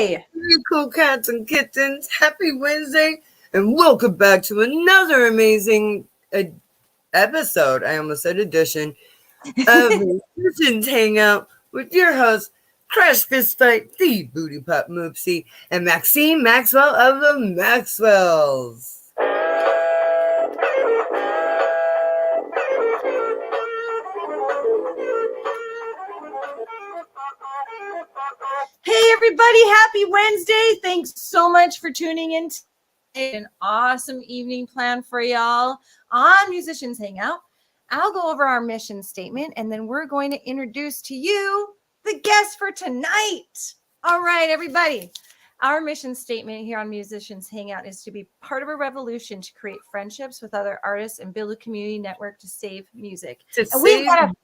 Wednesday! Hey, cool cats and kittens. Happy Wednesday, and welcome back to another amazing episode. I almost said edition of Musicians Hangout with your host, Crash Fistfight, the Booty Pop Moopsie, and Maxine Maxwell of the Maxwells. Hey everybody, happy Wednesday. Thanks so much for tuning in today. An awesome evening plan for y'all on Musicians Hangout. I'll go over our mission statement and then we're going to introduce to you the guest for tonight. All right, everybody. Our mission statement here on Musicians Hangout is to be part of a revolution to create friendships with other artists and build a community network to save music. And we've got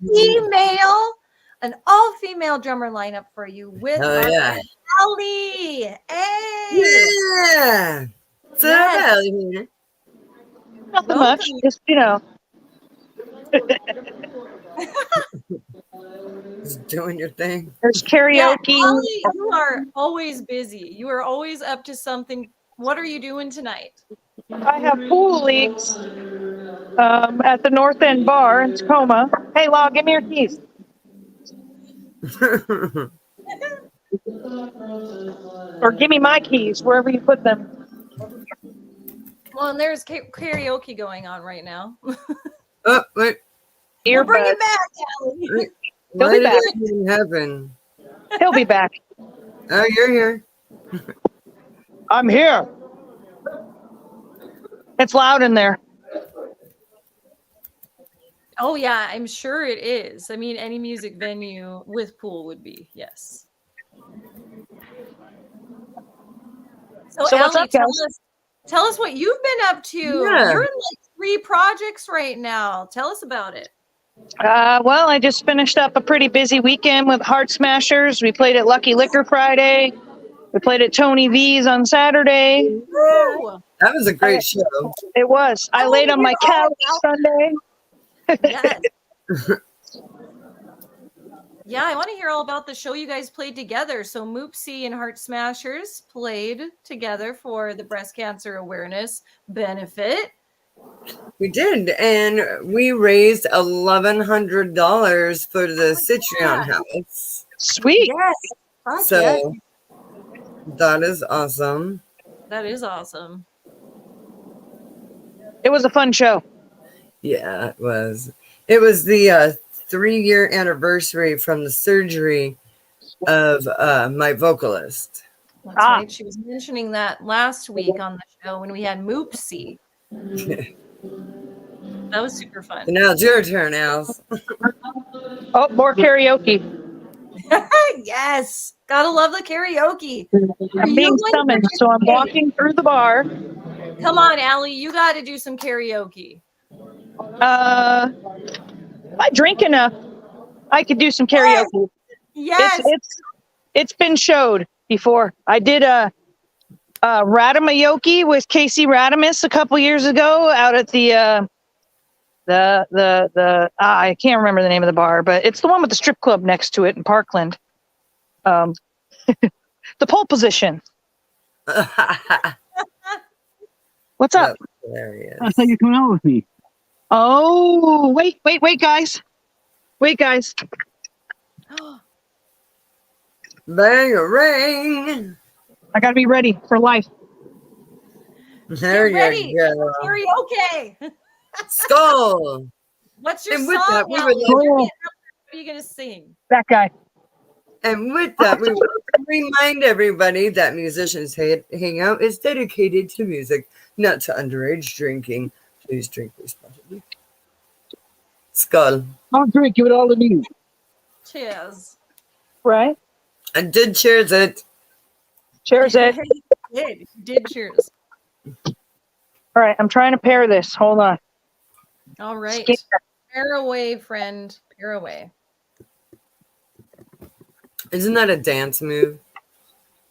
an all-female drummer lineup for you with Ellie. Hey! Yeah! What's up, Ellie here? Nothing much, just, Just doing your thing. There's karaoke. Yeah, Ellie, you are always busy. You are always up to something. What are you doing tonight? I have pool leagues at the North End Bar in Tacoma. Hey, Law, give me your keys. Or give me my keys, wherever you put them. Well, and there's karaoke going on right now. Oh, wait. We'll bring it back, Ellie. He'll be back. In heaven. He'll be back. Oh, you're here. I'm here. It's loud in there. Oh, yeah, I'm sure it is. I mean, any music venue with pool would be, yes. So Ellie, what's up, guys? Tell us what you've been up to. Yeah. You're in like 3 projects right now. Tell us about it. Well, I just finished up a pretty busy weekend with Heart Smashers. We played at Lucky Liquor Friday. We played at Tony V's on Saturday. Woo! That was a great show. It was. I laid on my couch Sunday. Yes. Yeah, I want to hear all about the show you guys played together. So Moopsie and Heart Smashers played together for the breast cancer awareness benefit. We did, and we raised $1,100 for the Citrion House. Sweet. Yes. So that is awesome. That is awesome. It was a fun show. Yeah, it was. It was the 3-year anniversary from the surgery of my vocalist. That's right. She was mentioning that last week on the show when we had Moopsie. That was super fun. So now it's your turn, Alice. Oh, more karaoke. Yes. Gotta love the karaoke. I'm being summoned, so I'm walking through the bar. Come on, Allie. You got to do some karaoke. I drink enough. I could do some karaoke. Yes. It's been showed before. I did a Radamayoke with Casey Radamus a couple years ago out at the I can't remember the name of the bar, but it's the one with the strip club next to it in Parkland. The pole position. What's up? Hilarious. I thought you were coming out with me. Oh, wait, guys. Wait, guys. Bang a ring. I got to be ready for life. There ready. you go. Karaoke. Skull. What's your And with song, that, we Allie? would What are you going to sing? That guy. And with that, we want to remind everybody that Musicians Hangout is dedicated to music, not to underage drinking. Please drink responsibly. Skull. Don't drink, give it all to me. Cheers. Right? I did cheers it. Cheers, Ed. You did cheers. All right, I'm trying to pair this. Hold on. All right. Skip. Pair away, friend. Pair away. Isn't that a dance move?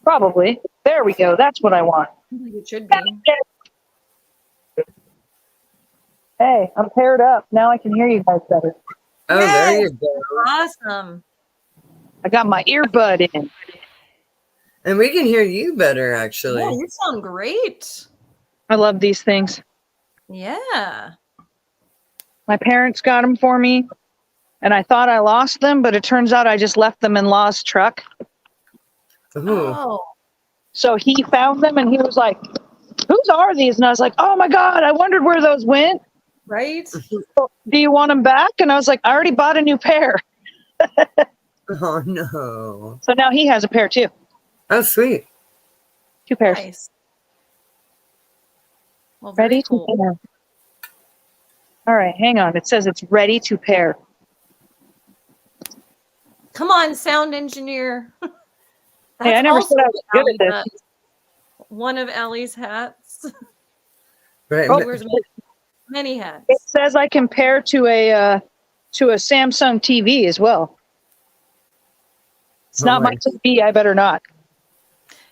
Probably. There we go. That's what I want. It should be. Hey, I'm paired up. Now I can hear you guys better. Oh, there you go. Awesome. I got my earbud in. And we can hear you better, Yeah, actually. you sound great. I love these things. Yeah. My parents got them for me, and I thought I lost them, but it turns out I just left them in Law's truck. Ooh. Oh, So he found them, and he was like, "Whose are these?" And I was like, "Oh my God, I wondered where those went. right? Do you want them back?" And I was like, "I already bought a new pair." Oh, no. So now he has a pair too. Oh, sweet. 2 pairs. Nice. Well, very Ready cool. to pair. All right, hang on. It says it's ready to pair. Come on, sound engineer. Hey, I never said I was good at this. Allie does. One of Allie's hats. Right. Oh. She wears many It hats. says I can pair to a Samsung TV as well. It's not my TV. I better not.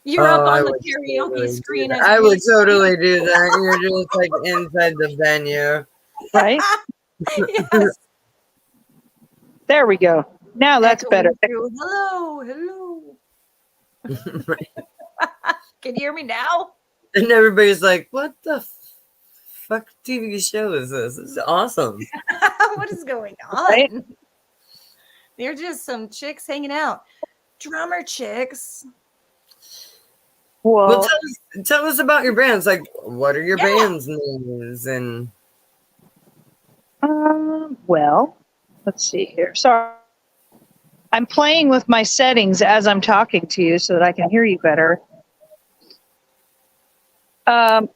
You're up I on the would karaoke totally do screen. that. as I we would speak. totally do that. You're just like inside the venue. Right? Yes. There we go. Now that's Echoing better. through. Hello, hello. Can you hear me now? And everybody's like, what the fuck TV show is this? This is awesome. What is going on? Right? They're just some chicks hanging out. Drummer chicks. Whoa. Well, tell us about your bands. Like, what are your Yeah. bands' names? And Well, let's see here. Sorry. I'm playing with my settings as I'm talking to you so that I can hear you better. Oh,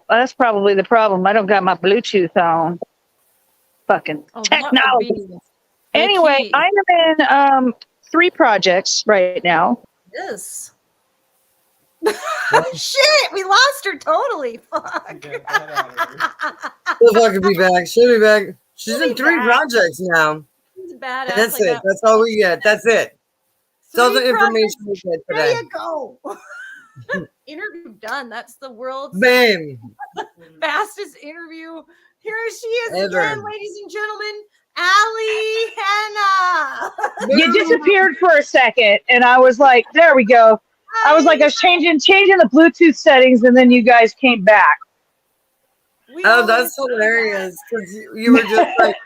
that's probably the problem. I don't got my Bluetooth on. Fucking Oh, that would technology. be Anyway, tricky. I am in 3 projects right now. Yes. Shit, we lost her totally. Fuck. she'll fucking be back. She'll be back. She's She'll in be 3 back. projects now. She's And badass. that's like it. that. That's all we get. That's it. That's all the 3 information projects. we get There today. you go. Interview done. That's the world's Bam. fastest interview. Here she is Ever. again, ladies and gentlemen. Allie Hannah. You disappeared for a second, and I was like, there we go. I was changing the Bluetooth settings, and then you guys came back. We Oh, always that's do that. hilarious. Because you were just like,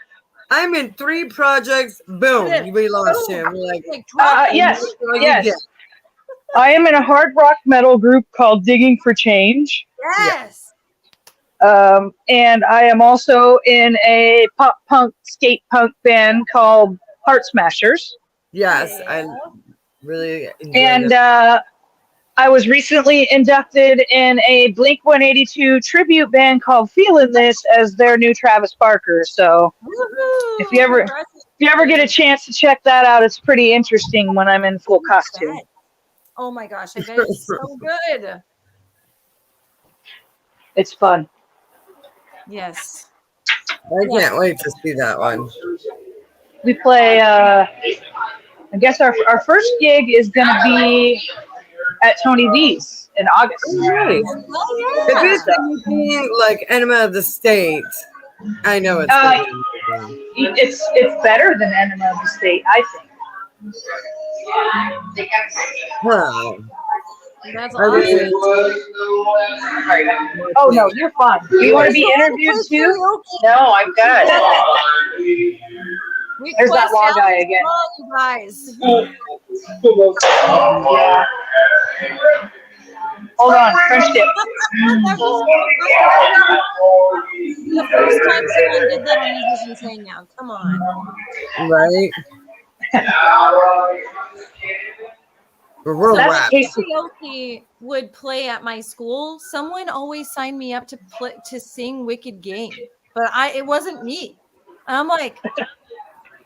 I'm in 3 projects. Boom. We lost him. We're like, Like, drop Yes, it. what you yes. get. I am in a hard rock metal group called Digging for Change. Yes. And I am also in a pop punk skate punk band called Heart Smashers. Yes, Yeah. I really enjoy And it. I was recently inducted in a Blink 182 tribute band called Feelin' This as their new Travis Barker. So Woohoo. if you ever get a chance to check that out, it's pretty interesting when I'm in full costume. Oh my gosh, I bet it's so good. It's fun. Yes. I can't wait to see that one. We play, I guess our first gig is going to be at Tony V's in August. Really? Oh, If yeah. it's anything like Enema of the State, I know it's It's better than Enema of the State, I think. Wow. That's I really- awesome. Oh, no, you're fine. Do you want to be interviewed too? No, I'm good. There's that law guy again. You guys. Yeah. Hold on, French dip. The first time someone did that on Musicians Hangout. Come on. Right? We're That's wrapped. tasty. Karaoke would play at my school. Someone always signed me up to sing Wicked Game, but it wasn't me. And I'm like,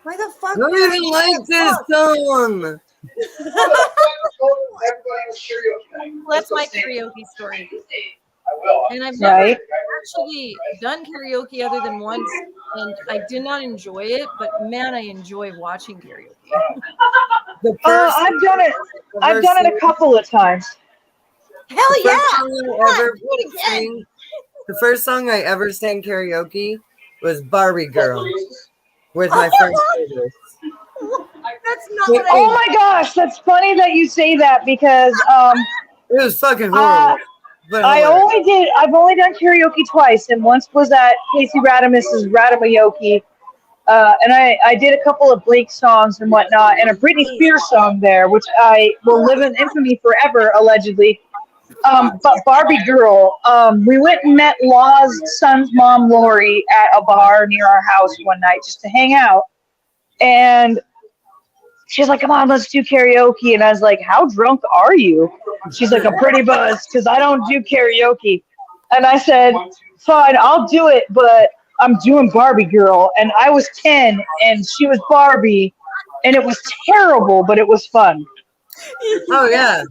why the fuck? I don't even like this song. That's my karaoke story. And I've Right. never actually done karaoke other than once, and I did not enjoy it. But man, I enjoy watching karaoke. The first I've done it. I've done it a couple of times. Hell the yeah! first song I ever Do it again. sang- the first song I ever sang karaoke was Barbie Girl with my friend Curtis. That's not Wait, what Oh I. my gosh, that's funny that you say that because It was fucking horrible. But hilarious. I've only done karaoke twice, and once was at Casey Radimus's Radimayoke. And I did a couple of Blake songs and whatnot, and a Britney Spears song there, which I will live in infamy forever, allegedly. But Barbie Girl, we went and met Law's son's mom, Lori, at a bar near our house one night just to hang out. And she's like, come on, let's do karaoke. And I was like, how drunk are you? She's like, I'm pretty buzzed because I don't do karaoke. And I said, fine, I'll do it, but I'm doing Barbie Girl. And I was 10 and she was Barbie. And it was terrible, but it was fun. Oh, yeah.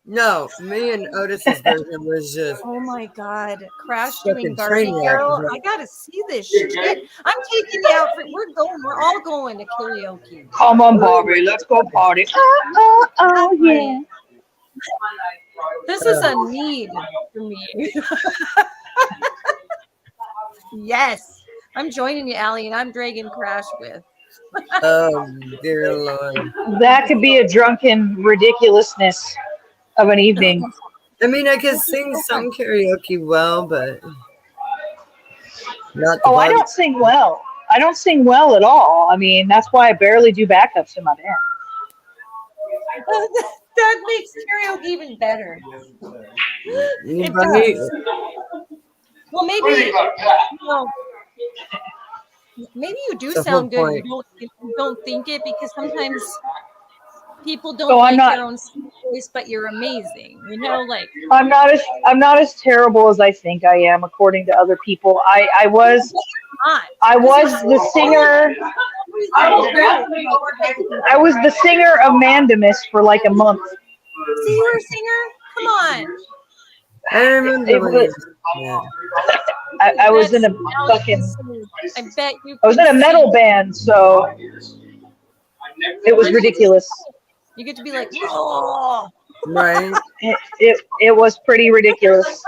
No, me and Otis's version was just Oh my God, Crash fucking doing Barbie train wreck. Girl. I gotta see this shit. I'm taking you out for. We're all going to karaoke. Come on, Barbie, let's go party. Oh, yeah. This is a need for me. Yes, I'm joining you, Allie, and I'm dragging Crash with. Oh, dear Lord. That could be a drunken ridiculousness of an evening. I mean, I can sing some karaoke well, but not the Oh, I Barbie. don't sing well. I don't sing well at all. I mean, that's why I barely do backups in my band. That makes karaoke even better. It Right? does. Well, maybe maybe you do That's the sound whole good. point. You don't think it because sometimes people don't Oh, like I'm not. their own voice, but you're amazing. You know, like I'm not as terrible as I think I am, according to other people. I was not. the singer. I was the singer of Mandamus for like a month. See, you're a singer. Come on. I remember It when was, yeah. I was in a fucking. I bet you. I was in a can metal sing. band, so it was ridiculous. You get to be like, oh. Right? It was pretty ridiculous.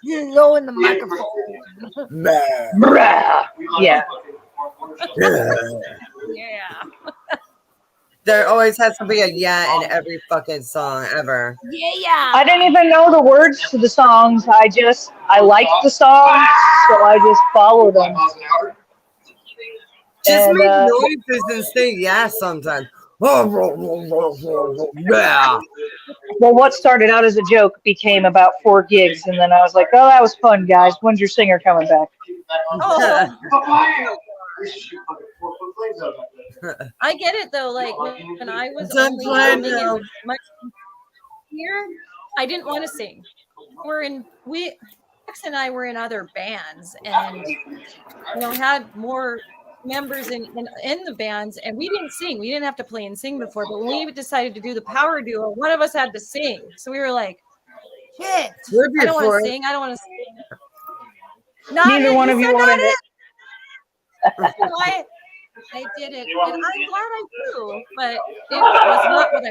You're low in the microphone. Bruh. Yeah. Yeah. There always has to be a yeah in every fucking song ever. Yeah. I didn't even know the words to the songs. I liked the songs, so I just followed them. Just And, make noises and say yeah sometimes. Yeah. Well, what started out as a joke became about 4 gigs, and then I was like, "Oh, that was fun, guys. When's your singer coming back?" Oh. I get it though. Like when I was only singing in my here, I didn't want to sing. Max and I were in other bands, and had more members in the bands, and we didn't sing. We didn't have to play and sing before, but when we decided to do the power duo, one of us had to sing. So we were like, shit, I don't want to sing. I don't want to sing. Neither one of you wanted it. I did it, and I'm glad I do, but it was not what I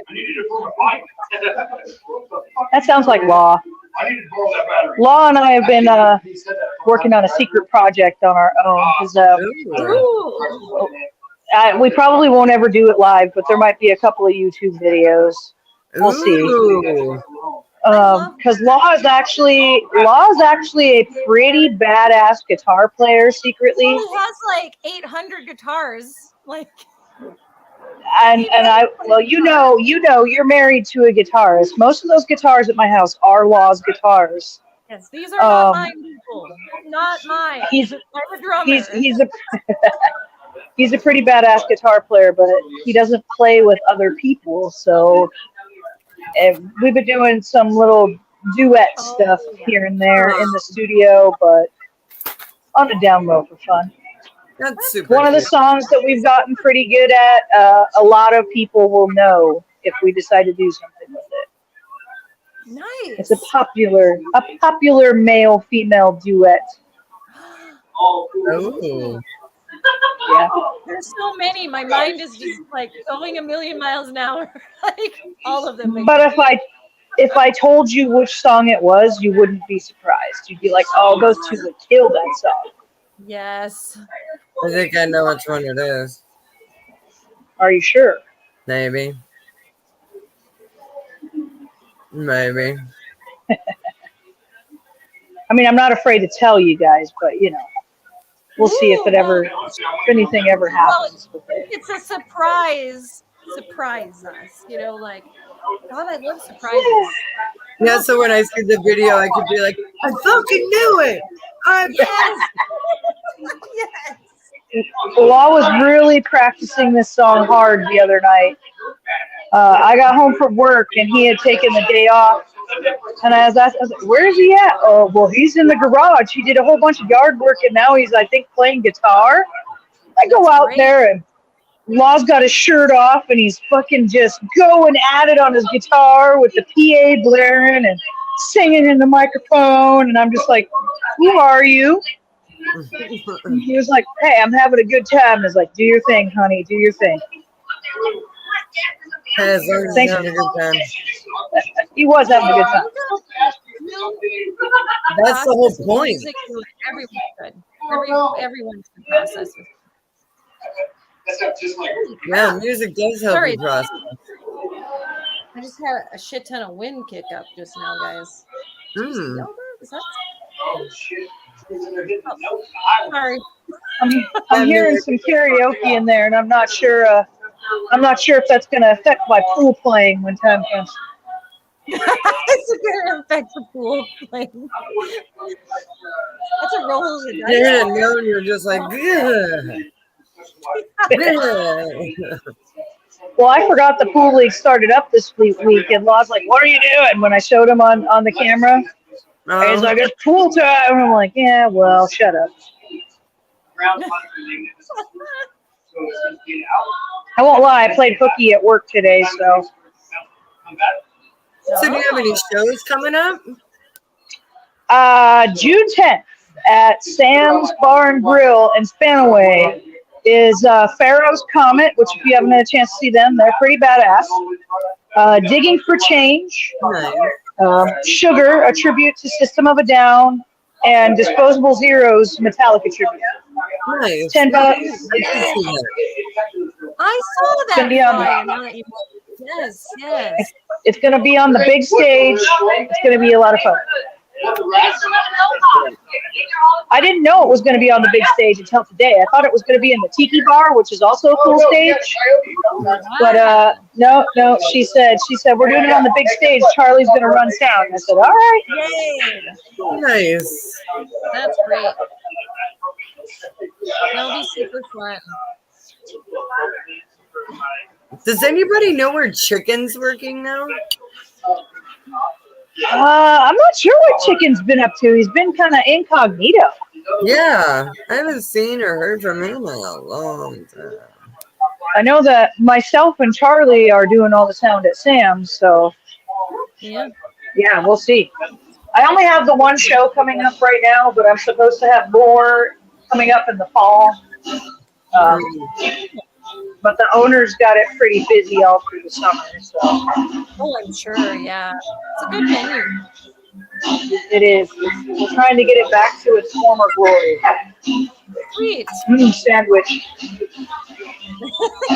wanted. That sounds like Law. Law and I have been working on a secret project on our own because we probably won't ever do it live, but there might be a couple of YouTube videos. We'll see. Because Law is actually a pretty badass guitar player secretly. He has like 800 guitars, like. And you're married to a guitarist. Most of those guitars at my house are Law's guitars. Yes, these are not mine, people. Not mine. I'm a drummer. He's a pretty badass guitar player, but he doesn't play with other people. So we've been doing some little duet stuff here and there in the studio, but on the down low for fun. That's super. One of the songs that we've gotten pretty good at, a lot of people will know if we decide to do something with it. Nice. It's a popular male-female duet. Oh. Yeah. There's so many. My mind is just like going a million miles an hour. Like all of them. But if I told you which song it was, you wouldn't be surprised. You'd be like, "Oh, those two would kill that song." Yes. I think I know which one it is. Are you sure? Maybe. Maybe. I mean, I'm not afraid to tell you guys, but we'll see if anything ever happens with it. It's a surprise. Surprise us. Like, God, I love surprises. Yeah, so when I see the video, I could be like, I fucking knew it. Yes. Yes. Law was really practicing this song hard the other night. I got home from work and he had taken the day off. And I was like, where is he at? Oh, well, he's in the garage. He did a whole bunch of yard work and now he's, I think, playing guitar. I go out there and Law's got his shirt off and he's fucking just going at it on his guitar with the PA blaring and singing in the microphone. And I'm just like, who are you? And he was like, hey, I'm having a good time. I was like, do your thing, honey. Do your thing. As long as he's having a good time. He was having a good time. That's the whole point. Music, everyone's good. Everyone's good process. Yeah, music does help you process. I just had a shit ton of wind kick up just now, guys. Is that? Oh, sorry. I'm hearing some karaoke in there, and I'm not sure. If that's going to affect my pool playing when time comes. It's going to affect the pool playing. That's a roll of the dice. Yeah, no, you're just like, yeah. Well, I forgot the pool league started up this week, and Law's like, "What are you doing?" When I showed him on the camera, he's like, "It's pool time," and I'm like, "Yeah, well, shut up." I won't lie, I played hooky at work today, so. So, do you have any shows coming up? June 10th at Sam's Bar and Grill in Spanaway is Pharaoh's Comet, which if you haven't had a chance to see them, they're pretty badass. Digging for Change, Sugar, a tribute to System of a Down, and Disposable Zeros, Metallica tribute. Nice. $10. I saw that. Yes. It's going to be on the big stage. It's going to be a lot of fun. I didn't know it was going to be on the big stage until today. I thought it was going to be in the Tiki Bar, which is also a cool stage. But no. She said we're doing it on the big stage. Charlie's going to run sound. I said, all right. Yay. Nice. That's great. That'll be super fun. Does anybody know where Chicken's working now? I'm not sure what Chicken's been up to. He's been kind of incognito. Yeah, I haven't seen or heard from him in a long time. I know that myself and Charlie are doing all the sound at Sam's, so yeah, we'll see. I only have the one show coming up right now, but I'm supposed to have more coming up in the fall. But the owner's got it pretty busy all through the summer. So. Oh, I'm sure, yeah. It's a good venue. It is. We're trying to get it back to its former glory. Sweet. Sandwich.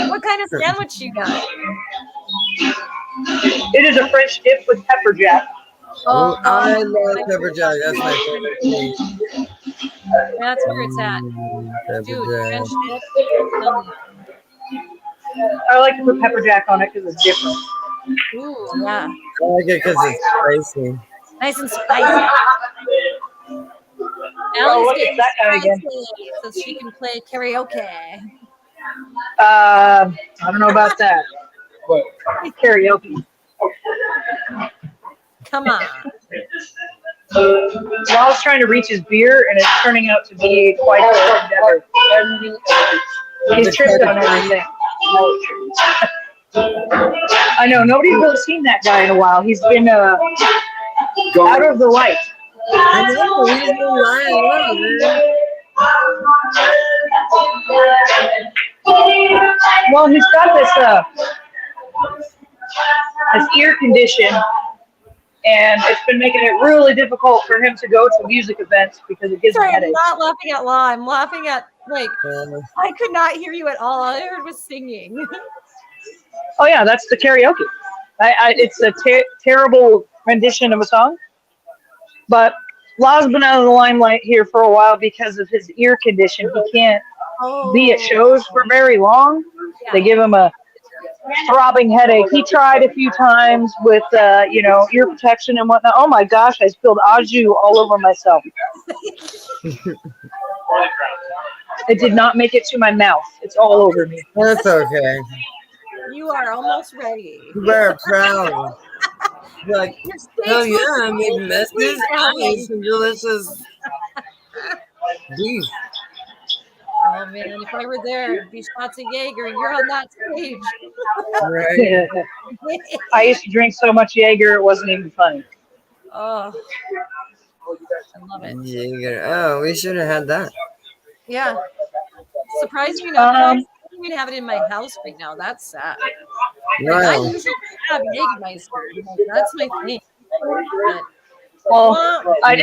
What kind of sandwich you got? It is a French dip with pepper jack. Oh, I love pepper jack. That's my favorite thing. That's where it's at. Dude, French dip. I like to put pepper jack on it because it's different. Ooh, yeah. I like it because it's spicy. Nice and spicy. Look at that guy again. So she can play karaoke. I don't know about that. Karaoke. Come on. Law's trying to reach his beer, and it's turning out to be quite a endeavor. He's tripped on everything. I know, nobody's really seen that guy in a while. He's been out of the light. I know, he's been lying. Well, he's got this ear condition, and it's been making it really difficult for him to go to music events because it gives him Sorry, I'm headaches. not laughing at Law. I'm laughing at Like, Uh, I could not hear you at all. All I heard was singing. Oh yeah, that's the karaoke. It's a terrible rendition of a song, but Law's been out of the limelight here for a while because of his ear condition. He can't be at shows for very long. They give him a throbbing headache. He tried a few times with, ear protection and whatnot. Oh my gosh, I spilled au jus all over myself. It did not make it to my mouth. It's all over me. that's okay. You are almost ready. We're proud. Like, Your hell steaks yeah, look I made good. messes. Please I tell ate me. some delicious beef. Oh man, if I were there, it'd be shots of Jaeger. You're on that stage. Right? I used to drink so much Jaeger, it wasn't even funny. Oh, I love it. Jaeger. Oh, we should have had that. Yeah. Surprisingly enough, I Um, don't even have it in my house right now. That's sad. Like, I Wow. usually have Jägermeister. Like, that's my thing. But, Well, I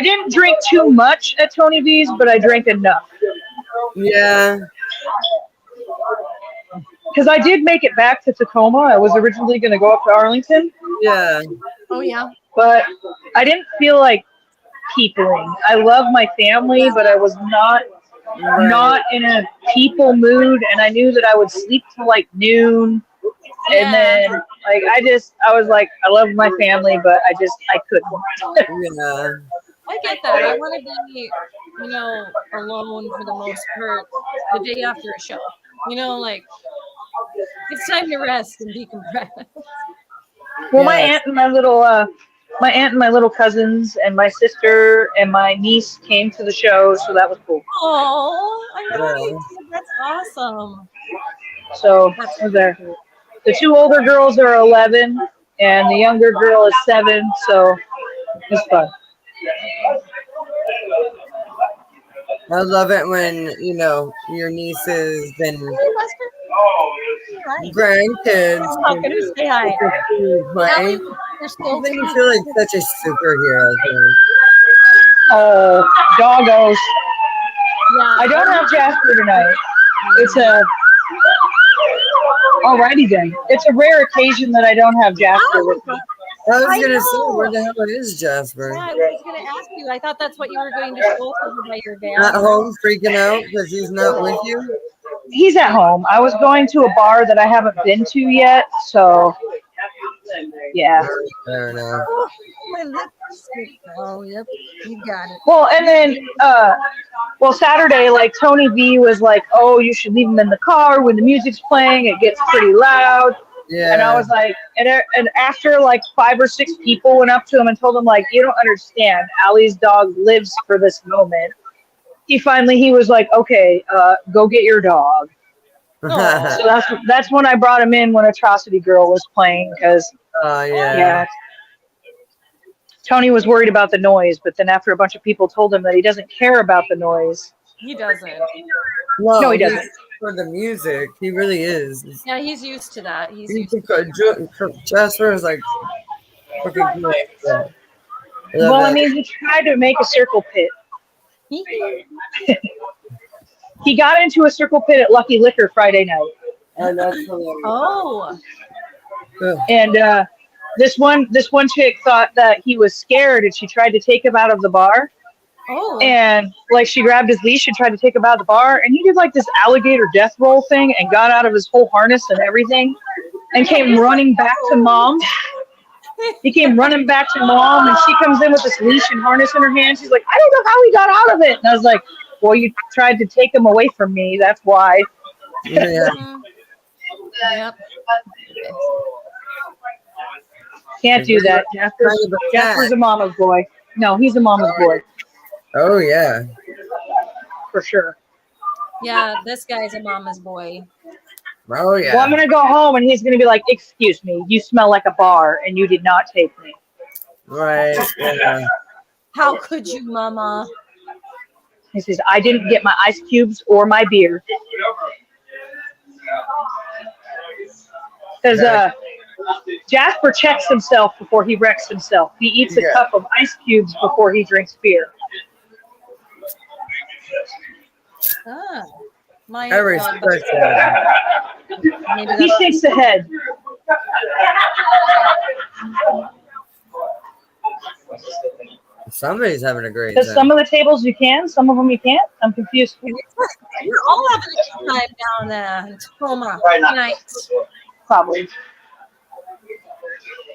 didn't drink too much at Tony V's, but I drank enough. Yeah. Because I did make it back to Tacoma. I was originally going to go up to Arlington, Yeah. oh yeah. but I didn't feel like peopling. I love my family, but I was not in a people mood, and I knew that I would sleep till like noon. And then, like, I was like, I love my family, but I couldn't. Yeah. I get that. I want to be, alone for the most part the day after a show. Like, it's time to rest and decompress. Well, my aunt and my little cousins and my sister and my niece came to the show, so that was cool. Oh, I know Yeah. you did. That's awesome. So I was there. The two older girls are 11, and the younger girl is 7. So it's fun. I love it when, your nieces and grandkids I'm not gonna say hi. play. They're still Then you feel like such a superhero. Dude. Oh, doggos. Yeah. I don't have Jasper tonight. Alrighty then. It's a rare occasion that I don't have Jasper with me. I was I going to say, know. where the hell is Jasper? Yeah, I was going to ask you. I thought that's what you were going to show us by your At dad. home freaking out because he's not with you? He's at home. I was going to a bar that I haven't been to yet, so yeah. Fair enough. Oh, my lips. Oh, yep. You got it. Well, and then Saturday, like Tony V was like, "Oh, you should leave him in the car when the music's playing. It gets pretty loud." Yeah. And I was like, and after like 5 or 6 people went up to him and told him, like, "You don't understand. Allie's dog lives for this moment." He was like, "Okay, go get your dog." So that's when I brought him in when Atrocity Girl was playing, because yeah. Tony was worried about the noise, but then after a bunch of people told him that he doesn't care about the noise. He doesn't. No, he doesn't. For the music, he really is. Yeah, he's used to that. Jasper is like fucking great. Yeah. Well, I mean, he tried to make a circle pit. He got into a circle pit at Lucky Liquor Friday night. And that's hilarious. Oh. And this one chick thought that he was scared, and she tried to take him out of the bar. Oh. And like she grabbed his leash and tried to take him out of the bar, and he did like this alligator death roll thing and got out of his whole harness and everything, and came running back to mom. He came running back to mom, and she comes in with this leash and harness in her hand. She's like, "I don't know how he got out of it." And I was like, "Well, you tried to take him away from me. That's why." Yeah. Yep. Can't do that. Jasper's a mama's boy. No, he's a mama's boy. Oh, yeah. For sure. Yeah, this guy's a mama's boy. Oh, yeah. Well, I'm going to go home, and he's going to be like, "Excuse me, you smell like a bar, and you did not take me." Right. Yeah. How could you, mama? He says, "I didn't get my ice cubes or my beer." Because Jasper checks himself before he wrecks himself. He eats a cup of ice cubes before he drinks beer. Ah, my I respect that. maybe He that's shakes the head. Somebody's having a great Because time. some of the tables you can, some of them you can't. I'm confused. we're all having a good time down there in Tacoma tonight. Probably.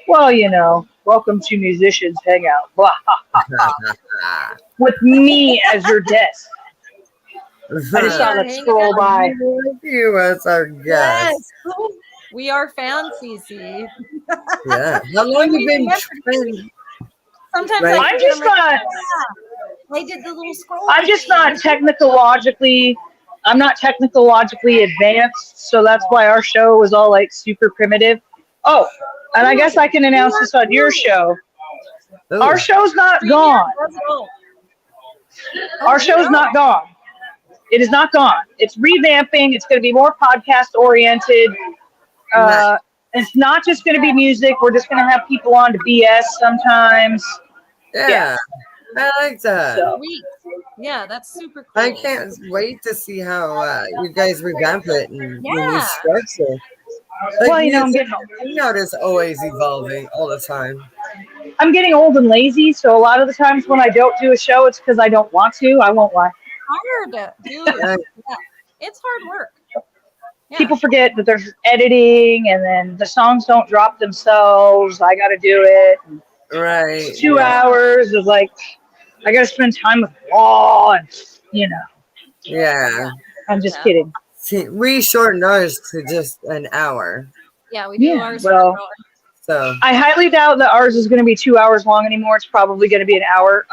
Well, you know, welcome to Musicians Hangout. Blah, ha, ha, ha. With me as your guest. I just saw that scroll by. You as our guest. Yes, we are fancy. See, Yeah. How long you been training? sometimes Right. I'm just not. I did the little scroll. I'm just not technologically. I'm not technologically advanced, so that's why our show was all like super primitive. Oh, and I guess I can announce this on your show. Ooh. Our show's not gone. Our show's not gone. It is not gone. It's revamping. It's going to be more podcast oriented. Nice. It's not just going to be music. We're just going to have people on to BS sometimes. Yeah. I like that. So, Sweet. Yeah, that's super cool. I can't wait to see how you guys revamp it and the new Yeah. structure. Like, well, you know, Hangout is always evolving all the time. I'm getting old and lazy, so a lot of the times when I don't do a show, it's because I don't want to. I won't lie. Hard, dude. Yeah. It's hard work. Yeah. People forget that there's editing, and then the songs don't drop themselves. I got to do it. Right. It's 2 hours of like, I got to spend time with Law, and you know. Yeah. I'm just kidding. See, we shortened ours to just an hour. Yeah, we do Yeah, ours. well, So I highly doubt that ours is going to be 2 hours long anymore. It's probably going to be an hour.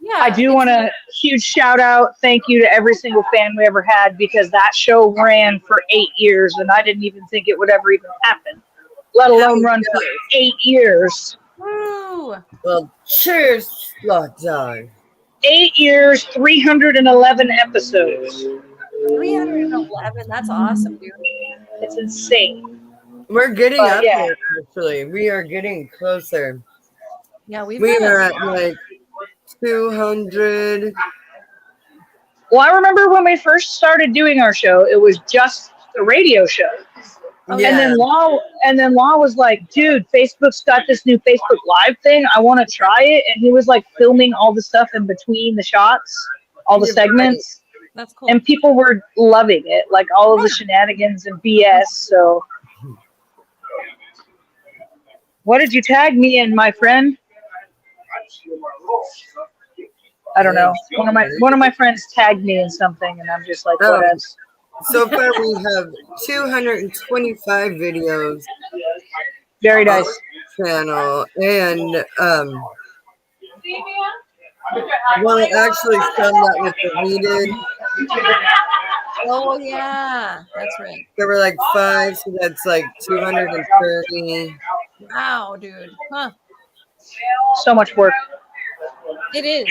yeah, I do want a huge shout out, thank you to every single fan we ever had, because that show ran for 8 years, and I didn't even think it would ever even happen, let alone run for 8 years. Woo! well, cheers, Lockdown. 8 years, 311 episodes. 311. That's awesome, dude. It's insane. We're getting But, up yeah. there. Actually, we are getting closer. Yeah, we We are at like 200. Well, I remember when we first started doing our show, it was just a radio show. Yeah. And then Law was like, dude, Facebook's got this new Facebook Live thing. I want to try it. And he was like filming all the stuff in between the shots, all the You're segments. That's cool. And people were loving it, like all of the shenanigans and BS. So, what did you tag me in, my friend? I don't know. One of my friends tagged me in something, and I'm just like, Oh. what else? So far, we have 225 videos. Very nice. Channel, and well, actually some that was deleted. Oh yeah, that's right. There were like 5, so that's like 230. Wow, dude. Huh? So much work. It is.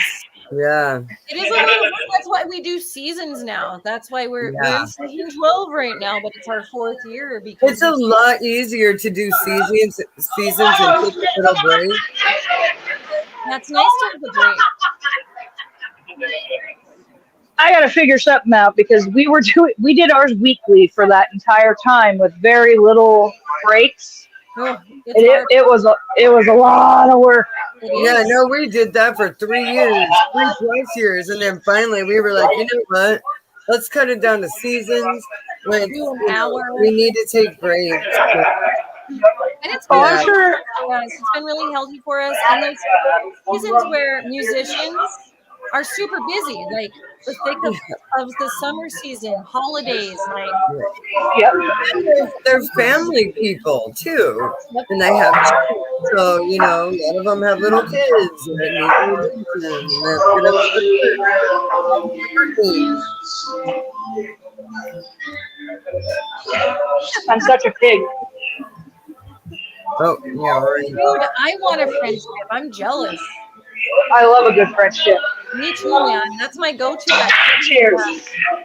Yeah. It is a lot of work. That's why we do seasons now. That's why we're in season 12 right now, but it's our 4th year because It's a lot easier to do seasons and take a little break. that's nice to have a break. I got to figure something out because we did ours weekly for that entire time with very little breaks. Oh, it's hard. It was a lot of work. It is. Yeah, no, we did that for 3 years, 3+ years, and then finally we were like, you know what? Let's cut it down to seasons. When Do an hour. we need to take breaks. And it's been I'm sure. for us. It's been really healthy for us. And there's seasons where musicians are super busy, like the thick of the summer season, holidays, like Yep. They're family people too, and they have children. So you know, a lot of them have little kids that need attention, and that's I'm such a pig. Oh yeah, right. dude, I want a friendship. I'm jealous. I love a good friendship. Me too, man. That's my go-to activity. Cheers.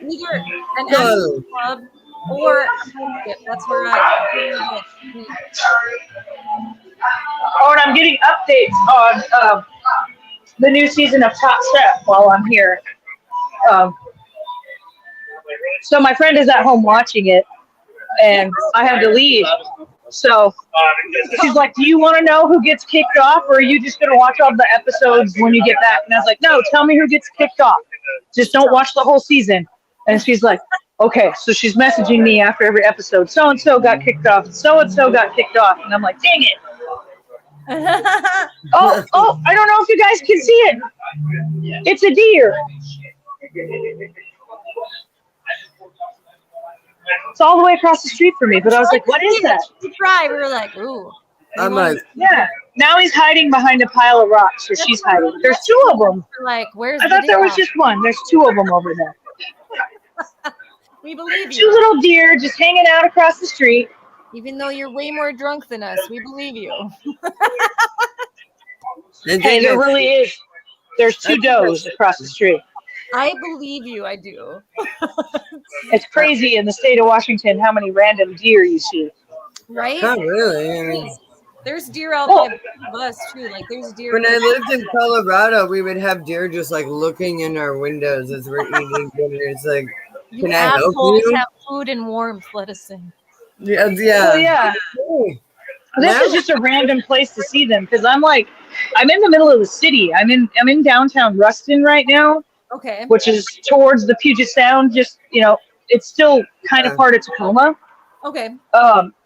Either an Whoa. acting club or a friendship. That's where I. Oh, and I'm getting updates on the new season of Top Chef while I'm here. So my friend is at home watching it, and I had to leave. So she's like, "Do you want to know who gets kicked off, or are you just going to watch all the episodes when you get back?" And I was like, "No, tell me who gets kicked off. Just don't watch the whole season." And she's like, "Okay." So she's messaging me after every episode. So and so got kicked off. So and so got kicked off, and I'm like, "Dang it!" Oh! I don't know if you guys can see it. It's a deer. It's all the way across the street from me, but I was like, what is that? Right. We were like, ooh. I'm like, Yeah. Now he's hiding behind a pile of rocks, or she's hiding. There's two of them. We're like, where's I the thought there was deer? just one. There's two of them over there. We believe Two you. little deer just hanging out across the street. Even though you're way more drunk than us, we believe you. Hey, there really is. There's two does across the street. I believe you. I do. It's crazy in the state of Washington how many random deer you see. Right? not really. I mean, There's deer out by the bus too. Like there's deer. when I lived in Colorado, we would have deer just like looking in our windows as we're eating dinner. It's like, You can I help assholes you? have food and warmth. Let us in. Yeah, Oh, yeah. yeah. Hey, This is just a random place to see them because I'm in the middle of the city. I'm in downtown Ruston right now, Okay. which is towards the Puget Sound. Just it's still kind of part of Tacoma. Okay.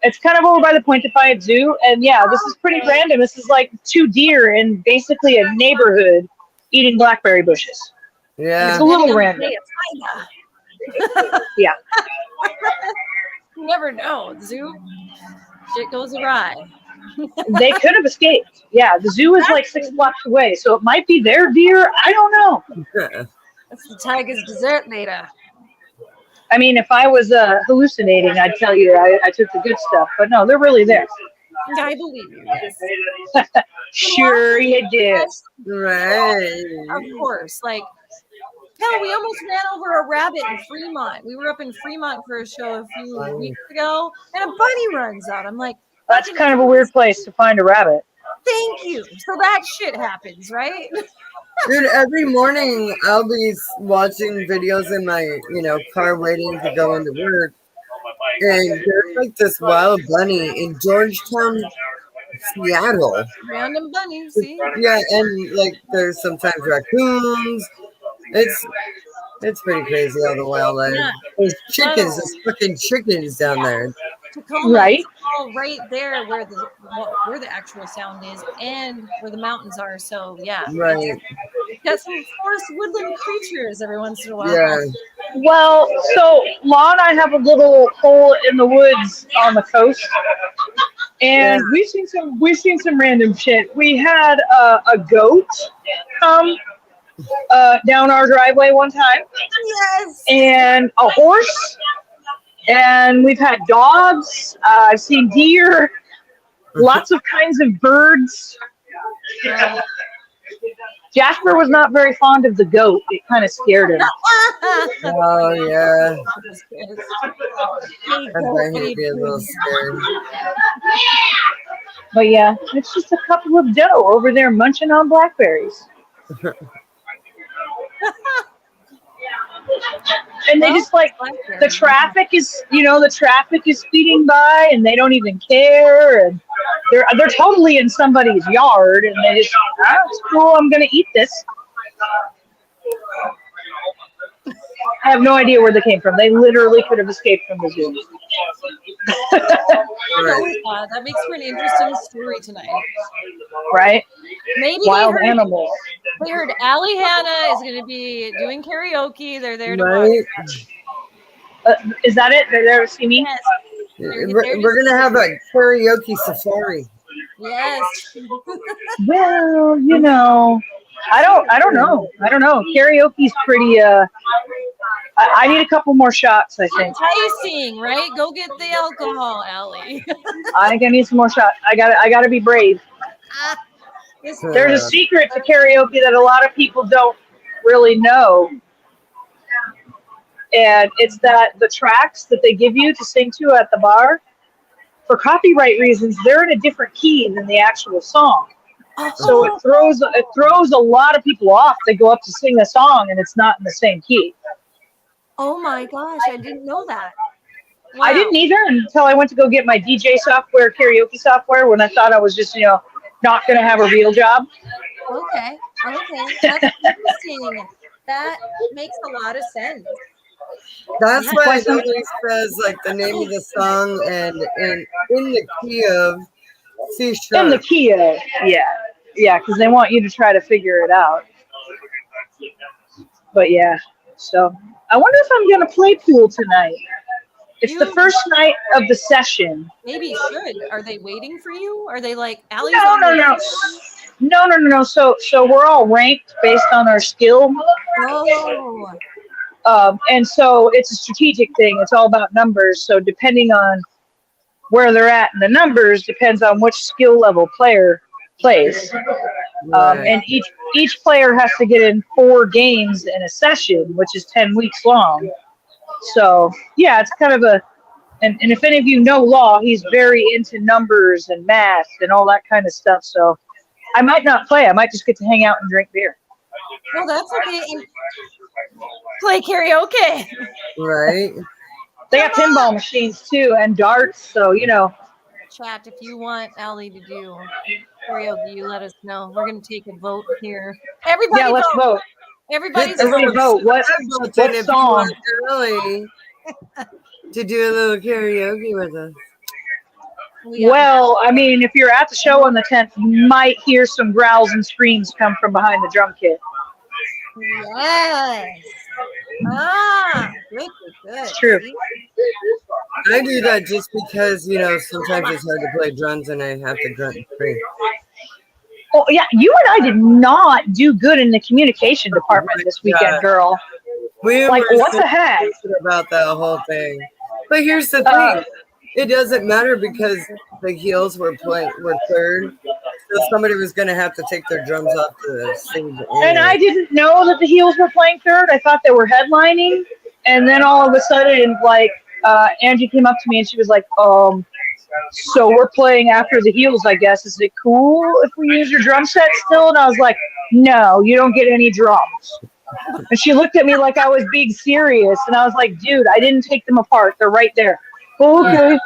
It's kind of over by the Point Defiant Zoo, and yeah, this is pretty random. This is like two deer in basically a neighborhood eating blackberry bushes. yeah. It's a little random. Yeah. You never know. Zoo. Shit goes awry. They could have escaped. Yeah, the zoo is like 6 blocks away, so it might be their deer. I don't know. That's the tiger's dessert later. I mean, if I was hallucinating, I'd tell you I took the good stuff, but no, they're really there. I believe you. Yes. Sure you did. Right. Of course. Like, hell, we almost ran over a rabbit in Fremont. We were up in Fremont for a show a few weeks ago, and a bunny runs out. I'm like, That's kind of a weird place to find a rabbit. thank you. So that shit happens, right? Dude, every morning I'll be watching videos in my, car waiting to go into work. And there's like this wild bunny in Georgetown, Seattle. Random bunny, see? Yeah, and like there's sometimes raccoons. It's pretty crazy all the wildlife. Yeah. There's chickens, there's fucking chickens down there. Tacoma, Right. it's all right there where the actual sound is and where the mountains are. So yeah, Right. got some forest woodland creatures every once in a while. Yeah. Well, so Law and I have a little hole in the woods on the coast, and we've seen some random shit. We had a goat come down our driveway one time. Yes. And a horse, and we've had dogs. I've seen deer, lots of kinds of birds. Jasper was not very fond of the goat. It kind of scared him. Oh yeah. Hey, I bet he'd be a little scared. But yeah, it's just a couple of doe over there munching on blackberries. And they just like the traffic is speeding by, and they don't even care, and they're totally in somebody's yard, and they just, it's cool, I'm gonna eat this. I have no idea where they came from. They literally could have escaped from the zoo. That makes for an interesting story tonight. Right? Maybe Wild animals. They heard Allie Hannah is going to be doing karaoke. They're there to Right. watch. Is that it? They're there to see me? Yes. We're gonna have a karaoke safari. Yes. Well, I don't know. Karaoke's pretty. I need a couple more shots, I think. Enticing, right? Go get the alcohol, Allie. I think I need some more shots. I gotta be brave. There's a secret to karaoke that a lot of people don't really know. And it's that the tracks that they give you to sing to at the bar, for copyright reasons, they're in a different key than the actual song. So it throws a lot of people off. They go up to sing the song and it's not in the same key. Oh my gosh, I didn't know that. I didn't either until I went to go get my DJ software, karaoke software, when I thought I was just, not going to have a real job. Okay. That's interesting. That makes a lot of sense. That's Yeah. why it always says like the name of the song and in the key of C sharp. In the key of, yeah, because they want you to try to figure it out. But yeah, so I wonder if I'm going to play pool tonight. It's the first night of the session. Maybe you should. Are they waiting for you? Are they like, Allie's No. No. So we're all ranked based on our skill. Oh. And so it's a strategic thing. It's all about numbers. So depending on where they're at in the numbers depends on which skill level player plays. And each player has to get in 4 games in a session, which is 10 weeks long. So yeah, it's kind of and if any of you know Law, he's very into numbers and math and all that kind of stuff. So I might not play. I might just get to hang out and drink beer. Well, that's okay. And play karaoke. Right. They got pinball machines too and darts. So, Chat, if you want Allie to do karaoke, you let us know. We're going to take a vote here. Everybody yeah, let's vote. Everybody vote. What song? Really to do a little karaoke with us. Well, I mean, if you're at the show on the 10th, you might hear some growls and screams come from behind the drum kit. Yes. Good. It's true. I do that just because, sometimes it's hard to play drums and I have to grunt free. Oh, yeah, you and I did not do good in the communication department this weekend, girl. We like, were what the heck? About that whole thing. But here's the thing. It doesn't matter because the heels were third. So somebody was going to have to take their drums off the stage. And I didn't know that the heels were playing third. I thought they were headlining. And then all of a sudden, Angie came up to me and she was like, so we're playing after the heels, I guess. Is it cool if we use your drum set still? And I was like, no, you don't get any drums. And she looked at me like I was being serious. And I was like, dude, I didn't take them apart. They're right there. Okay.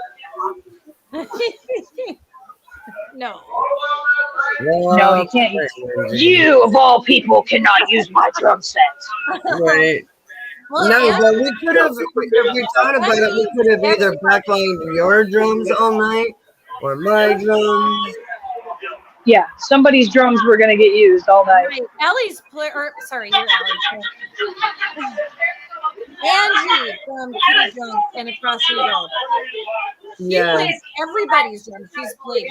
No. No, you can't. You, of all people, cannot use my drum set. Right. Well, no, but we could have, if we thought about it, we could have either backlined your drums all night or my drums. Yeah, somebody's drums were going to get used all night. Right. Allie's sorry, you're Allie. Angie from Kitty Drums and Across the Road. She plays everybody's drums. She's played.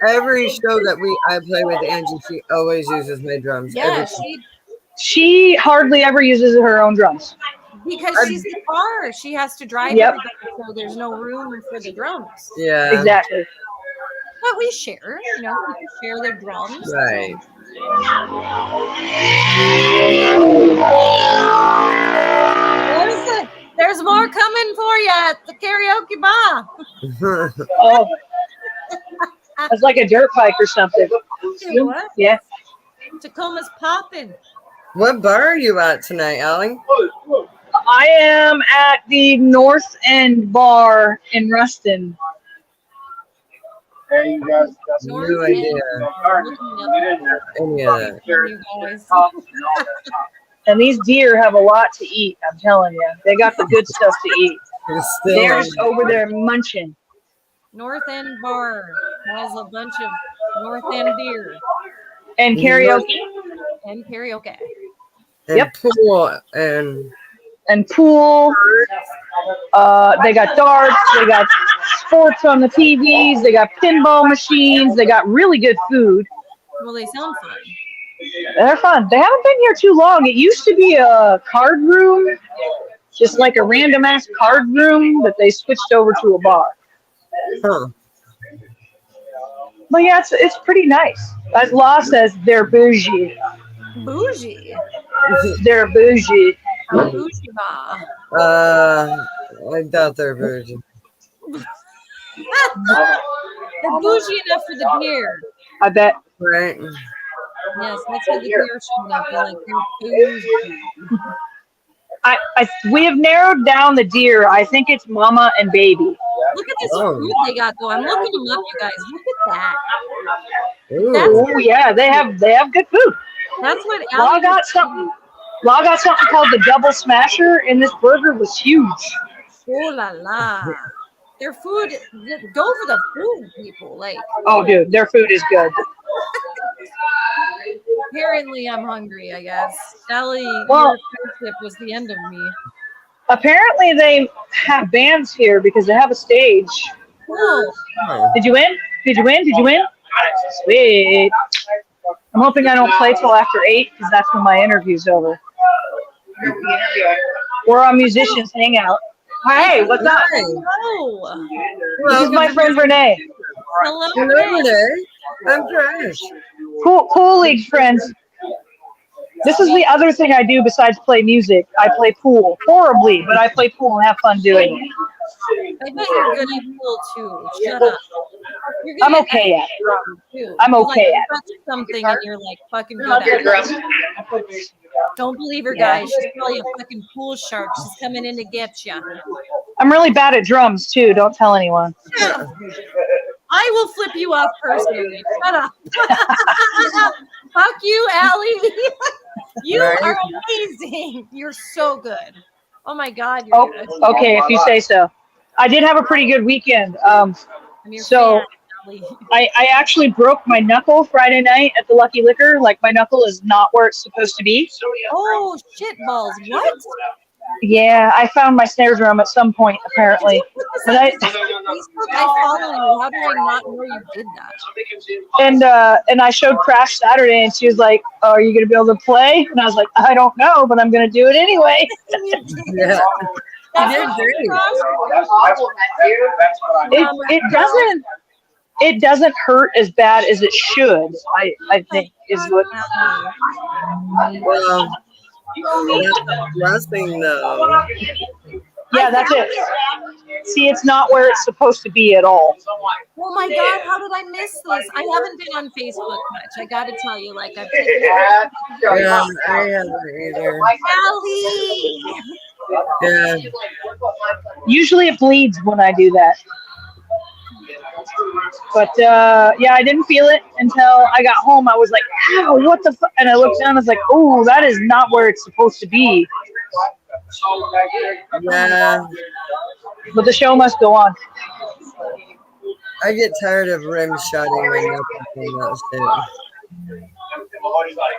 Every show that I play with Angie, she always uses my drums. Yeah, she hardly ever uses her own drums. Because she's the car. She has to drive everybody, so there's no room for the drums. Yeah. Exactly. But we share, people share their drums. Right. There's more coming for you at the karaoke bar. Oh. It's like a dirt bike or something. What? Yeah. Tacoma's popping. What bar are you at tonight, Allie? I am at the North End Bar in Ruston. Hey, you guys got No idea. Any of that. And these deer have a lot to eat, I'm telling you. They got the good stuff to eat. They're just over there munching. North End Bar has a bunch of North End beer. And karaoke. And karaoke. And pool and pool. They got darts. They got sports on the TVs. They got pinball machines. They got really good food. Well, they sound fun. They're fun. They haven't been here too long. It used to be a card room, just like a random ass card room, but they switched over to a bar. Huh. But yeah, it's pretty nice. As Law says, they're bougie. Bougie. They're bougie. A bougie bar. I doubt they're bougie. They're bougie enough for the beer. I bet. Right. Yes, that's what the deer showed up. They're like, "Their food." We have narrowed down the deer. I think it's mama and baby. Look at this Oh. food they got though. I'm looking them up, you guys. Look at that. Ooh. Oh yeah, they have good food. That's what Law got something called the double smasher, and this burger was huge. Oh la la. Their food, go for the food, people. Like, Oh dude, their food is good. apparently I'm hungry, I guess. Sally, Well- your friendship was the end of me. Apparently they have bands here because they have a stage. Cool. Oh. Did you win? Did you win? Did you win? Sweet. I'm hoping I don't play till after 8 because that's when my interview's over. We're on Musicians Hangout. Hey, what's up? Hello. This is my friend Renee. Hello. Hello, Renee. Renee. I'm Trish. Pool league friends. This is the other thing I do besides play music. I play pool. Horribly, but I play pool and have fun doing it. I bet you're good at pool too. Shut up. You're good I'm at okay at it. drum, too. I'm You, okay like, at it. touch something and you're like fucking good at it. Don't believe her, guys. She's probably a fucking pool shark. She's coming in to get you. I'm really bad at drums too. Don't tell anyone. I will flip you off personally. Shut up. Fuck you, Allie. You Right. are amazing. You're so good. Oh my God. You're Oh, good. okay, if you say so. I did have a pretty good weekend. I'm your So- fan, Allie. I actually broke my knuckle Friday night at the Lucky Liquor. Like my knuckle is not where it's supposed to be. Oh, shit balls. What? Yeah, I found my snare drum at some point apparently. But Facebook, I follow you. How do I not know you did that? and I showed Crash Saturday, and she was like, "Oh, are you gonna be able to play?" And I was like, "I don't know, but I'm gonna do it anyway." You did. Yeah. That's You did great. It doesn't hurt as bad as it should. I think is what. Well, that's blessing though. Yeah, that's it. See, it's not where it's supposed to be at all. Oh my God, how did I miss this? I haven't been on Facebook much. I gotta tell you, like I've taken Yeah, I haven't either. Allie. Yeah. Usually it bleeds when I do that. But yeah, I didn't feel it until I got home. I was like, "Ow, what the fuck?" And I looked down. I was like, "Oh, that is not where it's supposed to be." Yeah. But the show must go on. I get tired of rim shotting my knuckles and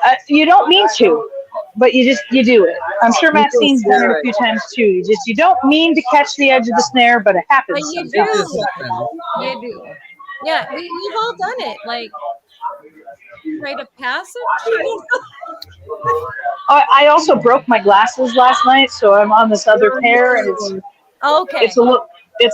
that You don't mean to, but you do it. I'm sure Maxine's done it a few times too. You don't mean to catch the edge of the snare, but it happens. But you sometimes. do. You do. Yeah, we've all done it. Like, rite of passage. I also broke my glasses last night, so I'm on this other pair, and Okay. it's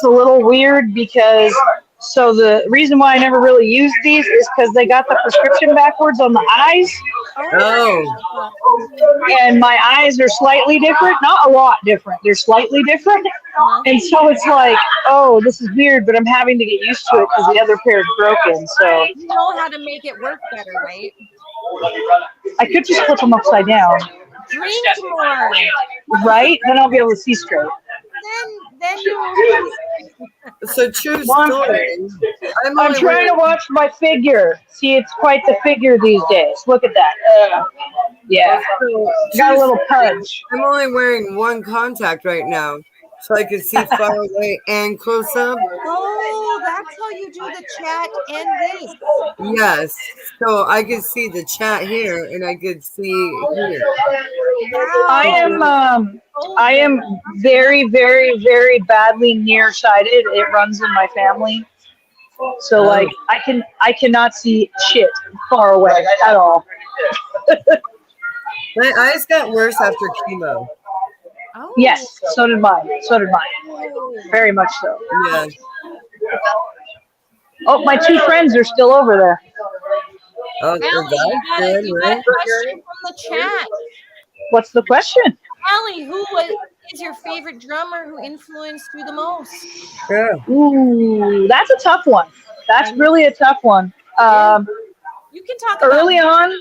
a little weird because so the reason why I never really used these is because they got the prescription backwards on the eyes, Oh. and my eyes are slightly different, not a lot different. They're slightly different, and so it's like, oh, this is weird, but I'm having to get used to it because the other pair is broken. So You know how to make it work better, right? I could just flip them upside down, Drink more. right? Then I'll be able to see straight. Then you. So true Well, story. I'm trying to watch my figure. See, it's quite the figure these days. Look at that. Yeah, got a little punch. I'm only wearing one contact right now, so I can see far away and close up. Oh, that's how you do the chat and this. Yes, so I can see the chat here, and I could see here. I am very, very, very badly nearsighted. It runs in my family. So like I cannot see shit far away at all. My eyes got worse after chemo. Oh. Yes, so did mine. Very much so. Yeah. Oh, my two friends are still over there. Oh, Allie, that's you good, got a right? question from the chat. What's the question? Allie, who is your favorite drummer who influenced you the most? Yeah. Ooh, that's a tough one. That's really a tough one. You can talk about Early on,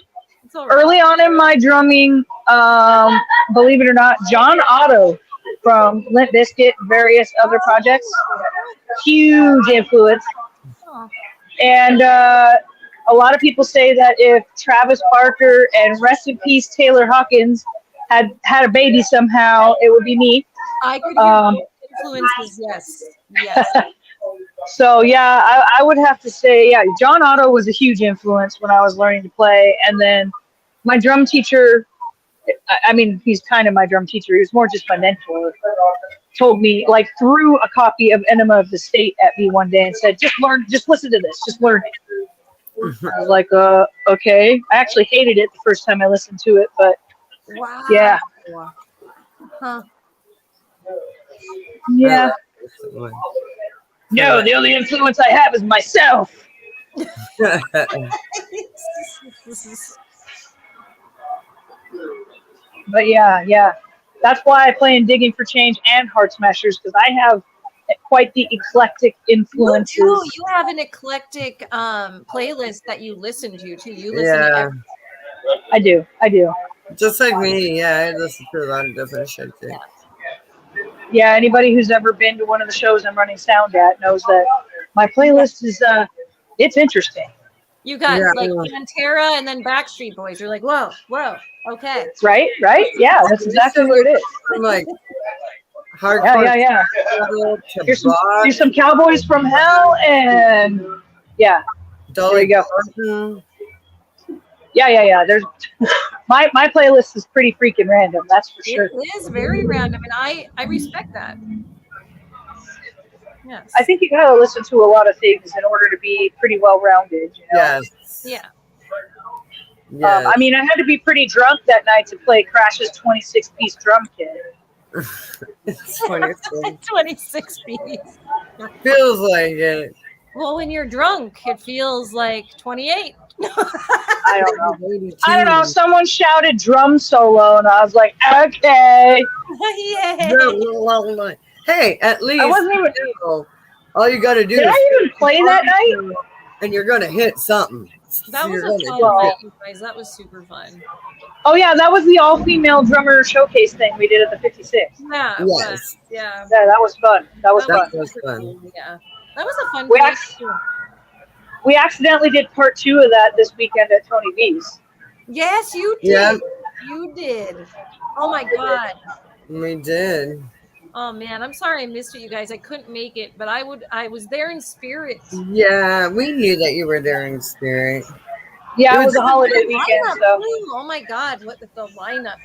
It's all right. Early on in my drumming, believe it or not, John Otto from Limp Bizkit, various other projects, huge influence. Oh. And a lot of people say that if Travis Barker and rest in peace Taylor Hawkins had a baby somehow, it would be me. I could hear influences. Yes. So yeah, I would have to say, yeah, John Otto was a huge influence when I was learning to play. And then my drum teacher, I mean, he's kind of my drum teacher. He was more just my mentor. Told me, like, threw a copy of Enema of the State at me one day and said, just listen to this, just learn it. I was like, okay. I actually hated it the first time I listened to it, but Wow. yeah. Huh. Yeah. No, the only influence I have is myself. But yeah. That's why I play in Digging for Change and Heart Smashers, because I have quite the eclectic influences. You have an eclectic playlist that you listen to too. You listen to everything. I do. Just like me, yeah, I listen to a lot of different shit too. Yeah, anybody who's ever been to one of the shows I'm running sound at knows that my playlist is it's interesting. You got like Pantera and then Backstreet Boys. You're like, whoa, okay. Right? Yeah, that's exactly what it is. I'm like hardcore. Yeah. Here's some Cowboys from Hell, and yeah, there you go. Yeah. There's my playlist is pretty freaking random. That's for sure. It is very random, and I respect that. Yes. I think you gotta listen to a lot of things in order to be pretty well rounded. You know? Yes. Yeah. Yes. I mean, I had to be pretty drunk that night to play Crash's 26-piece drum kit. It's 26. 26 piece. Feels like it. Well, when you're drunk, it feels like 28. I don't know. Someone shouted drum solo, and I was like, okay. Yay. Hey, at least I wasn't even. All you got to do Did I even play that night? And you're gonna hit something. That was a fun night, you guys. That was super fun. Oh yeah, that was the all-female drummer showcase thing we did at the 56. Yeah. Yes. Yeah. Yeah, that was fun. That was fun. Cool. Yeah. That was a fun We accidentally did part 2 of that this weekend at Tony V's. Yes, you did. Yeah. You did. Oh my God. We did. Oh man, I'm sorry I missed it, you guys. I couldn't make it, but I was there in spirit. Yeah, we knew that you were there in spirit. Yeah, it was a holiday weekend, so. Oh my God, what the lineup.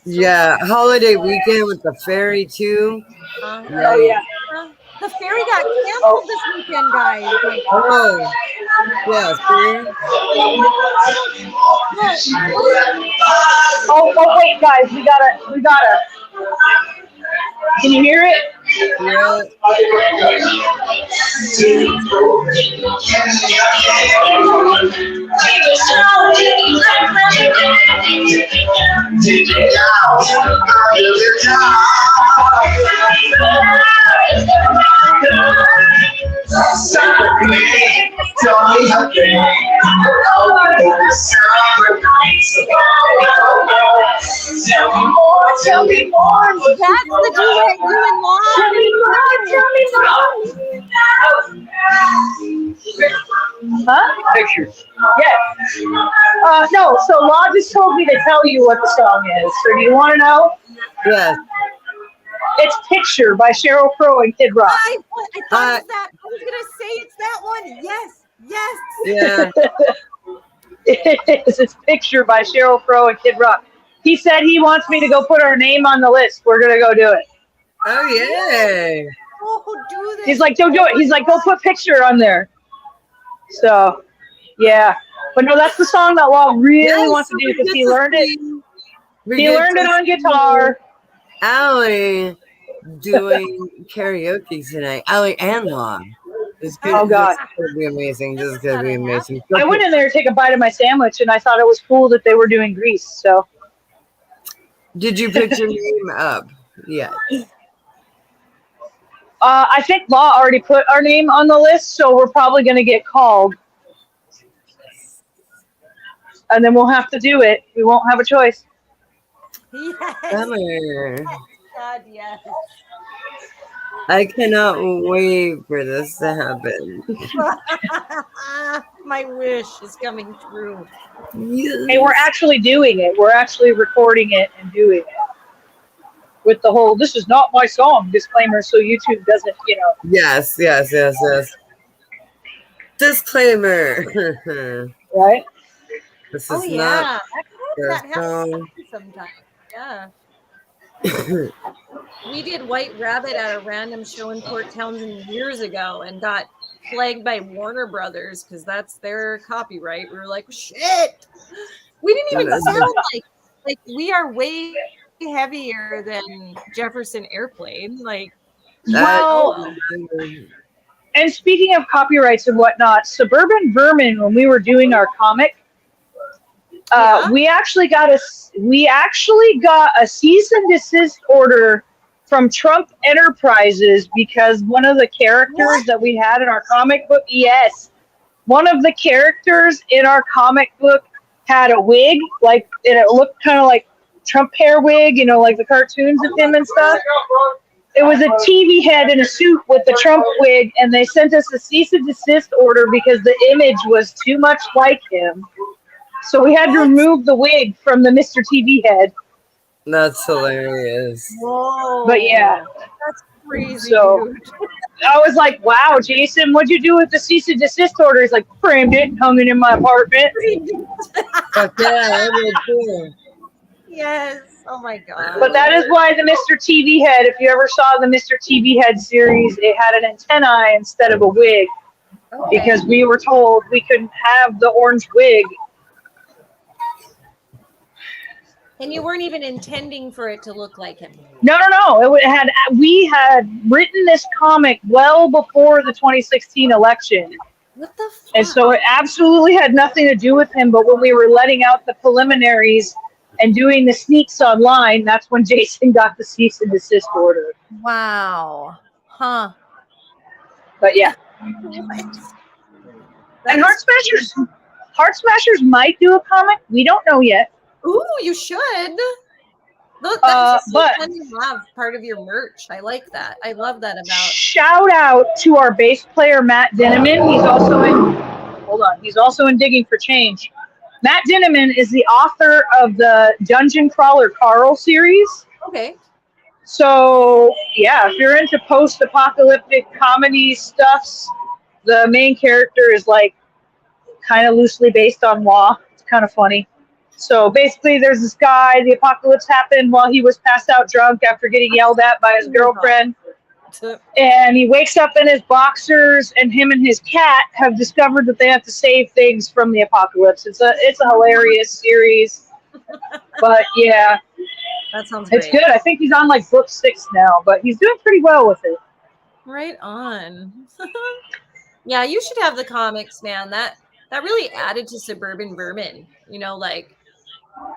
Yeah, holiday weekend with the ferry too. Oh yeah. The ferry got canceled this weekend, guys. Oh, yeah, see? Oh wait, guys, we gotta. Can you hear it? Yeah. Tell me more. That's the duet you and Law. Huh? Pictures. Yes. No, so Law just told me to tell you what the song is. So do you want to know? Yes. It's Picture by Sheryl Crow and Kid Rock. I thought it was that. I was going to say it's that one. Yes. Yeah. It is. It's Picture by Sheryl Crow and Kid Rock. He said he wants me to go put our name on the list. We're going to go do it. Oh, yeah. Oh, do this. He's like, don't do it. He's like, go put Picture on there. So, yeah. But no, that's the song that Law really wants to do because he learned it. He learned it on guitar. Allie doing karaoke tonight. Allie and Law. Oh, God. This could be amazing. This is going to be amazing. I went in there to take a bite of my sandwich, and I thought it was cool that they were doing Grease. So, did you pick your name up? Yeah. I think Law already put our name on the list, so we're probably going to get called. and then we'll have to do it. We won't have a choice. Yes. Summer. God, yes. I cannot wait for this to happen. My wish is coming true. Yes. Hey, we're actually doing it. We're actually recording it and doing it with the whole "this is not my song" disclaimer, so YouTube doesn't, Yes. Disclaimer. right? This Oh is not yeah, their that song. happens sometimes. Yeah. We did White Rabbit at a random show in Port Townsend years ago and got flagged by Warner Brothers because that's their copyright. We were like, shit. We didn't even sound like we are way heavier than Jefferson Airplane. Like, Well, oh, and speaking of copyrights and whatnot, Suburban Vermin, when we were doing our comic, yeah. we actually got a cease and desist order from Trump Enterprises because one of the characters that we had in our comic book, one of the characters in our comic book had a wig, and it looked kind of like Trump hair wig, like the cartoons of him and stuff. It was a TV head in a suit with the Trump wig, and they sent us a cease and desist order because the image was too much like him. So we had to remove the wig from the Mr. TV head. That's hilarious. Whoa. But yeah. That's crazy, So dude. I was like, wow, Jason, what'd you do with the cease and desist order? He's like, framed it and hung it in my apartment. Fuck yeah, I did too. Yes. Oh my God. But that is why the Mr. TV head, if you ever saw the Mr. TV head series, it had an antennae instead of a wig. Okay. Because we were told we couldn't have the orange wig. And you weren't even intending for it to look like him. No. We had written this comic well before the 2016 election. What the fuck? And so it absolutely had nothing to do with him. But when we were letting out the preliminaries and doing the sneaks online, that's when Jason got the cease and desist order. Wow. Huh. But yeah. And Heart Smashers might do a comic. We don't know yet. Ooh, you should. Look, that's but fun to have part of your merch. I like that. I love that about. Shout out to our bass player Matt Dinneman. He's also in Digging for Change. Matt Dinneman is the author of the Dungeon Crawler Carl series. Okay. So yeah, if you're into post-apocalyptic comedy stuffs, the main character is like kind of loosely based on law. It's kind of funny. So basically, there's this guy, the apocalypse happened while he was passed out drunk after getting yelled at by his girlfriend. And he wakes up in his boxers, and him and his cat have discovered that they have to save things from the apocalypse. It's a hilarious series. But yeah. That sounds great. It's good. I think he's on like book 6 now, but he's doing pretty well with it. Right on. Yeah, you should have the comics, man. That really added to Suburban Vermin.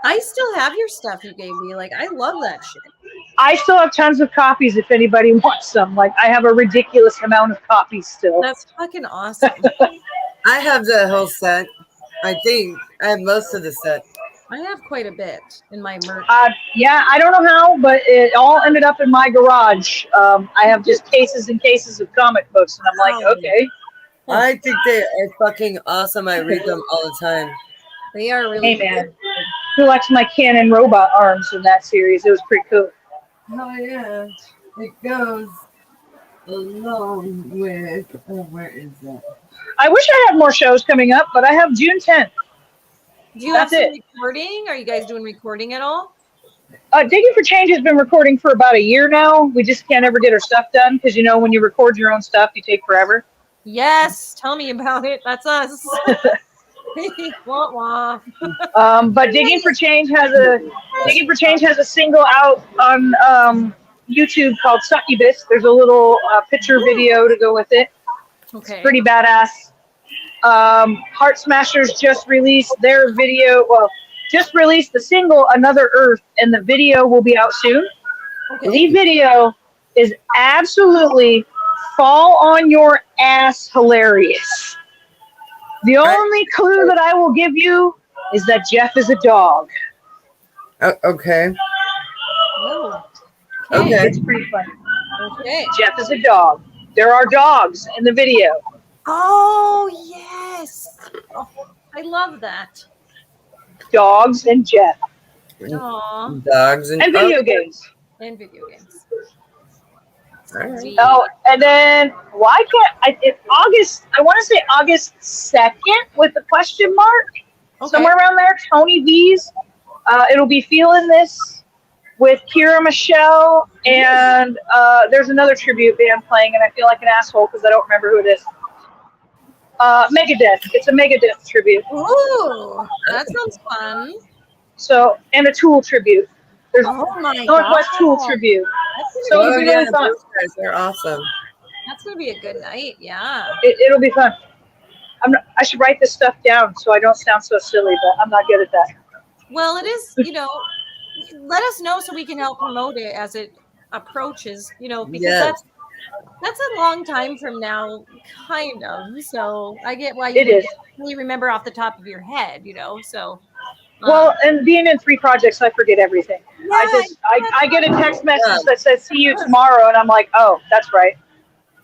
I still have your stuff you gave me. Like, I love that shit. I still have tons of copies if anybody wants some. Like, I have a ridiculous amount of copies still. That's fucking awesome. I have the whole set. I think I have most of the set. I have quite a bit in my merch. Yeah, I don't know how, but it all ended up in my garage. I have just cases and cases of comic books, and I'm like, okay. I think they are fucking awesome. I read them all the time. They are really Hey, man. Who likes my cannon robot arms in that series? It was pretty cool. Oh, yeah. It goes along with... where is that? I wish I had more shows coming up, but I have June 10th. Do you have some recording? Are you guys doing recording at all? Digging for Change has been recording for about a year now. We just can't ever get our stuff done because, when you record your own stuff, you take forever. Yes, tell me about it. That's us. Wah, wah. But Digging for Change has a single out on YouTube called Succubus. There's a little picture video to go with it. Okay. It's pretty badass. Heart Smashers just released their video. Well, just released the single Another Earth, and the video will be out soon. Okay. The video is absolutely fall on your ass hilarious. The only clue that I will give you is that Jeff is a dog. Okay. Oh, Okay. It's pretty funny. Okay. Jeff is a dog. There are dogs in the video. Oh, yes. Oh, I love that. Dogs and Jeff. Aw. Dogs And video games. And video games. All right. Oh, and then why can't it's August? I want to say August 2nd with the question mark. Okay. Somewhere around there. Tony V's. It'll be Feeling This with Kira Michelle, and there's another tribute band playing, and I feel like an asshole because I don't remember who it is. Megadeth. It's a Megadeth tribute. Ooh, that sounds fun. So, and a Tool tribute. There's Oh my Northwest god. Tool tribute. That's So gonna, it'll be, be really fun. Those guys, they're awesome. that's gonna be a good night. Yeah. It'll be fun. I should write this stuff down so I don't sound so silly, but I'm not good at that. Well, it is, let us know so we can help promote it as it approaches, because Yes. that's a long time from now, kind of. So I get why It you is. really remember off the top of your head, so. Well, and being in 3 projects, I forget everything. Yeah, I get a text message that says "see you tomorrow," and I'm like, "Oh, that's right."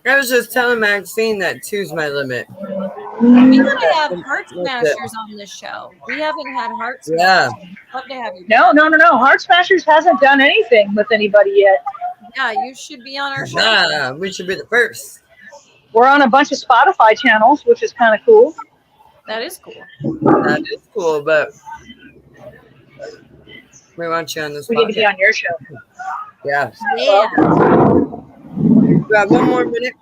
I was just telling Maxine that 2's my limit. we gotta have Heart That's it. Smashers on this show. We haven't had Heart Smashers. Yeah. Love to have you. No. Heart Smashers hasn't done anything with anybody yet. Yeah, you should be on our show. We should be the first. We're on a bunch of Spotify channels, which is kind of cool. That is cool. That is cool, but we want you on this We need to be podcast. on your show. Yeah. Yeah. We got one more minute.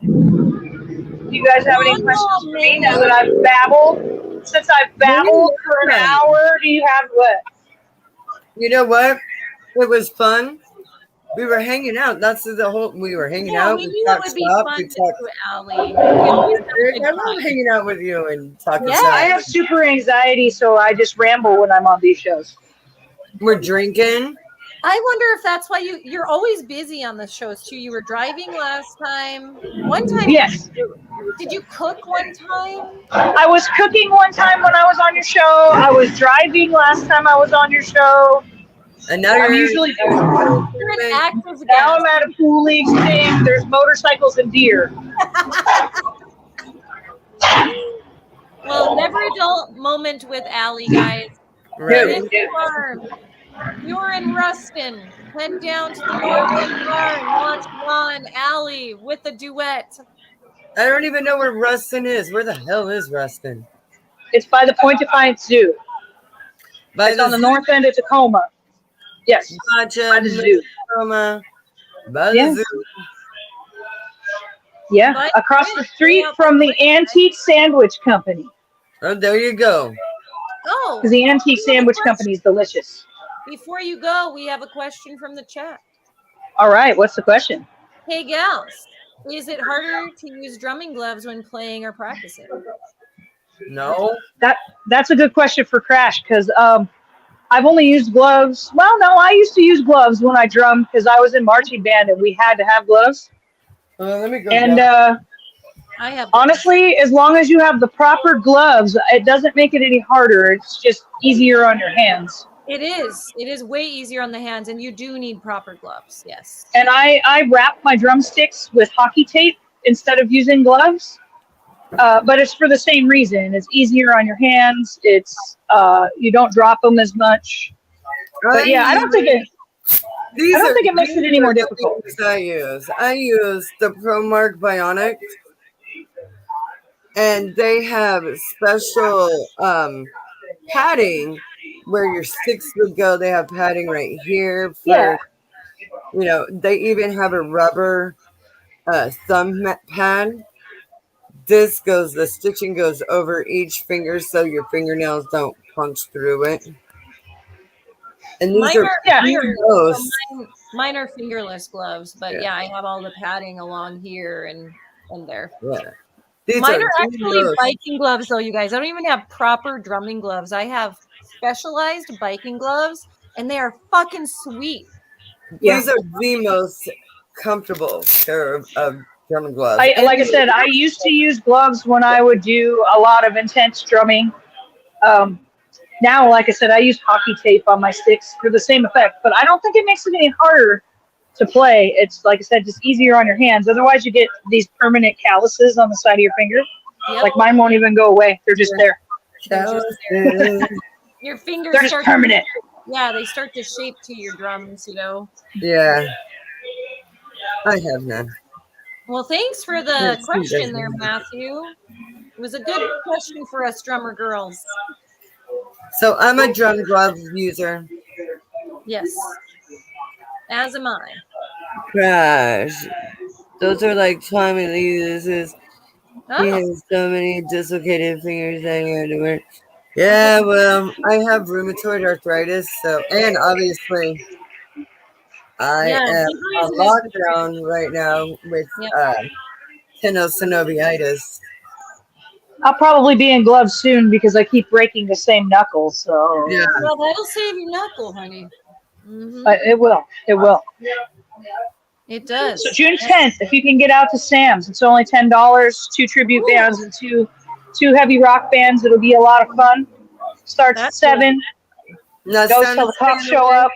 Do you guys have any questions for me now that I've babbled? Since I've babbled for an hour, do you have what? You know what? It was fun. We were hanging out. That's the whole. We were hanging out. We We knew it talked would be shop. fun We to talked. do, Allie. We always have a good I love time. hanging out with you and talking. Yeah, shop. I have super anxiety, so I just ramble when I'm on these shows. We're drinking. I wonder if that's why you're always busy on the shows too. You were driving last time. One time, Yes. Did you cook one time? I was cooking one time when I was on your show. I was driving last time I was on your show. And now I'm you're usually You're an active now guest. I'm at a pool league thing. There's motorcycles and deer. Well, never a dull moment with Allie, guys. right. It is warm. You're in Ruston. Head down to the Northland Bar and watch Ron Allie with a duet. I don't even know where Ruston is. Where the hell is Ruston? It's by the Point Defiance Zoo. By It's on the north end of Tacoma. Yes, Gotcha. by the zoo. By Yeah. the zoo. Yeah, But- across the street from the Antique Sandwich Company. Oh, there you go. Oh, Because the Antique Sandwich Company is delicious. before you go, we have a question from the chat. All right, what's the question? Hey, gals, is it harder to use drumming gloves when playing or practicing? No. That's a good question for Crash because I've only used gloves. Well, no, I used to use gloves when I drummed because I was in marching band and we had to have gloves. Let me go. And down. I have honestly, as long as you have the proper gloves, it doesn't make it any harder. It's just easier on your hands. It is. It is way easier on the hands, and you do need proper gloves. Yes. And I wrap my drumsticks with hockey tape instead of using gloves. But it's for the same reason. It's easier on your hands. It's you don't drop them as much. But yeah, I don't think it makes it any more difficult. I use the ProMark Bionic, and they have special padding where your sticks would go. They have padding right here for, they even have a rubber thumb pad. The stitching goes over each finger so your fingernails don't punch through it. And these mine are fingerless gloves, but yeah, I have all the padding along here and there. Yeah. Mine are actually biking gloves, though, you guys. I don't even have proper drumming gloves. I have specialized biking gloves, and they are fucking sweet. These are the most comfortable pair of drumming gloves. Like I said, I used to use gloves when I would do a lot of intense drumming. Now, like I said, I use hockey tape on my sticks for the same effect, but I don't think it makes it any harder to play. It's like I said, just easier on your hands. Otherwise, you get these permanent calluses on the side of your finger. Yep. Like mine won't even go away; they're just there. Your fingers They're just start permanent. Yeah, they start to shape to your drums, Yeah, I have none. Well, thanks for the question there, Matthew. It was a good question for us drummer girls. So I'm a drum glove user. Yes, as am I. Gosh, those are like Tommy Lee. He Oh, has so many dislocated fingers that he had to wear. Yeah, well, I have rheumatoid arthritis, and obviously I yeah. am Big on reason is lockdown right now with Yep. tenosynoviitis. I'll probably be in gloves soon because I keep breaking the same knuckle. So Yeah, Well, that'll save your knuckle, honey. Mm-hmm. it will. It will. It does. So June 10th, if you can get out to Sam's, it's only $10. 2 tribute Ooh. bands and two heavy rock bands. It'll be a lot of fun. Starts That's at 7. now Goes till the cops show up.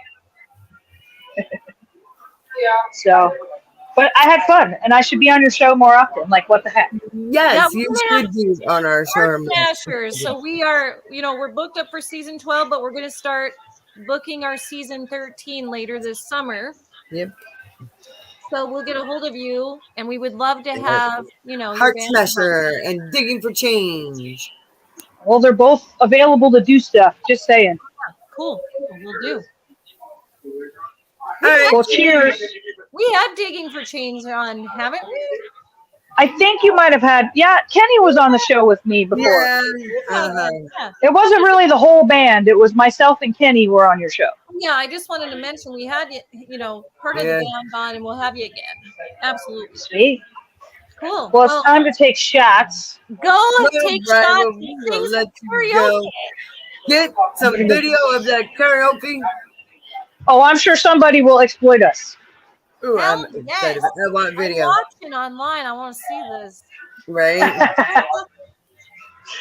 So, but I had fun, and I should be on your show more often. Like, what the heck? Yes, Yeah, you we're gonna should be on our show. Art Smashers. So we are, we're booked up for season 12, but we're going to start booking our season 13 later this summer. Yep. So we'll get a hold of you, and we would love to have, your Heart band. Smasher and Digging for Change. Well, they're both available to do stuff. Just saying. Cool. We'll do. All right. Well, cheers. We had Digging for Change on, haven't we? I think you might have had. Yeah, Kenny was on the show with me before. Yeah. Yeah. It wasn't really the whole band. It was myself and Kenny were on your show. Yeah, I just wanted to mention we had, part of the band on, and we'll have you again. Absolutely. Sweet. Cool. Well, it's time to take shots. Go Well, take right, shots. well, Sing some let's karaoke. go. Get some video of that karaoke. Oh, I'm sure somebody will exploit us. Ooh, Hell I'm yes. excited. I want video. I'm watching online. I want to see this. Right?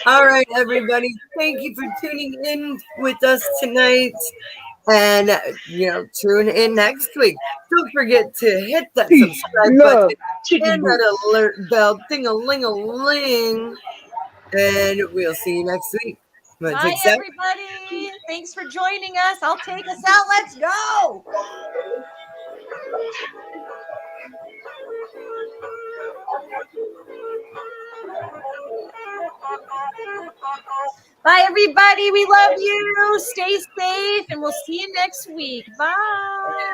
All right, everybody. Thank you for tuning in with us tonight. And, tune in next week. Don't forget to hit that subscribe button and that alert bell, ding-a-ling-a-ling. And we'll see you next week. Bye, everybody. Thanks for joining us. I'll take us out. Let's go. Bye, everybody. We love you. Stay safe, and we'll see you next week. Bye.